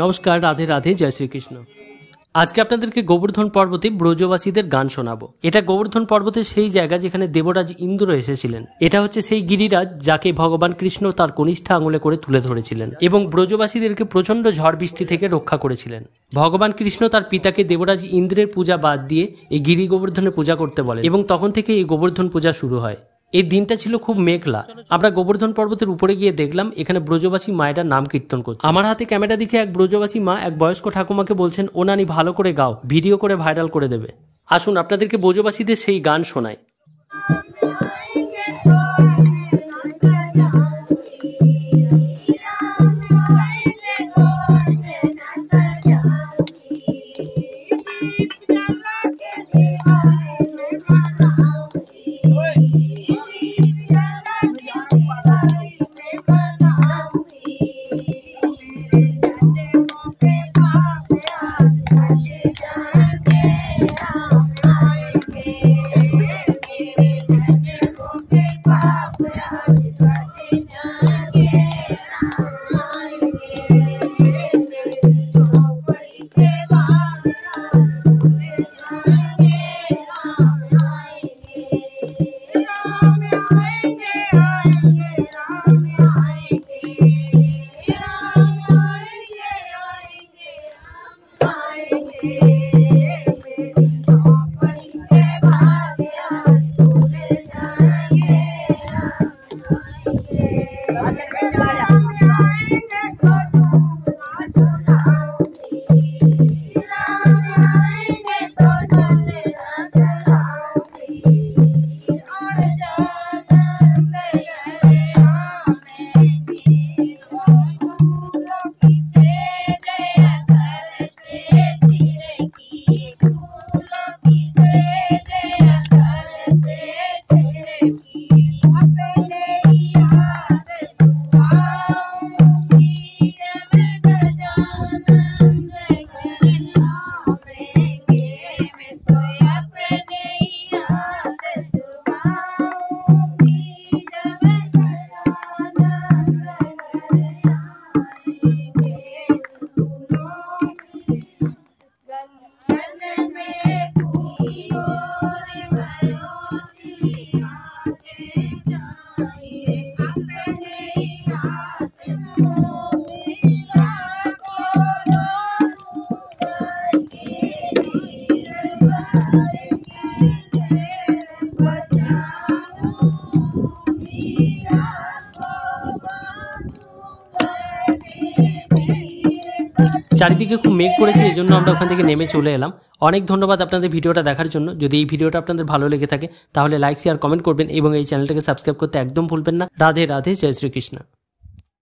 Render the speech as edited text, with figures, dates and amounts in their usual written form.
নমস্কার, রাধে রাধে, জয় শ্রীকৃষ্ণ। আজকে আপনাদেরকে গোবর্ধন পর্বতে ব্রজবাসীদের গান শোনাবো। এটা গোবর্ধন পর্বতের সেই জায়গা যেখানে দেবরাজ ইন্দ্র এসেছিলেন। এটা হচ্ছে সেই গিরিরাজ যাকে ভগবান কৃষ্ণ তার কনিষ্ঠা আঙুলে করে তুলে ধরেছিলেন এবং ব্রজবাসীদেরকে প্রচন্ড ঝড় বৃষ্টি থেকে রক্ষা করেছিলেন। ভগবান কৃষ্ণ তার পিতাকে দেবরাজ ইন্দ্রের পূজা বাদ দিয়ে এই গিরি গোবর্ধনের পূজা করতে বলেন এবং তখন থেকে এই গোবর্ধন পূজা শুরু হয়। এই দিনটা ছিল খুব মেঘলা। আমরা গোবর্ধন পর্বতের উপরে গিয়ে দেখলাম এখানে ব্রজবাসী মায়েরা নাম কীর্তন করছে। আমার হাতে ক্যামেরা দেখে এক ব্রজবাসী মা এক বয়স্ক ঠাকুমাকে বলছেন, ও নানি ভালো করে গাও, ভিডিও করে ভাইরাল করে দেবে। আসুন আপনাদেরকে ব্রজবাসীদের সেই গান শোনায়। চারিদিকে খুব মেঘ করেছে, এই জন্য আমরা ওখান থেকে নেমে চলে এলাম। অনেক ধন্যবাদ আপনাদের ভিডিওটা দেখার জন্য। যদি এই ভিডিওটা আপনাদের ভালো লেগে থাকে তাহলে লাইক, শেয়ার, কমেন্ট করবেন এবং এই চ্যানেলটাকে সাবস্ক্রাইব করতে একদম ভুলবেন না। রাধে রাধে, জয় শ্রীকৃষ্ণ।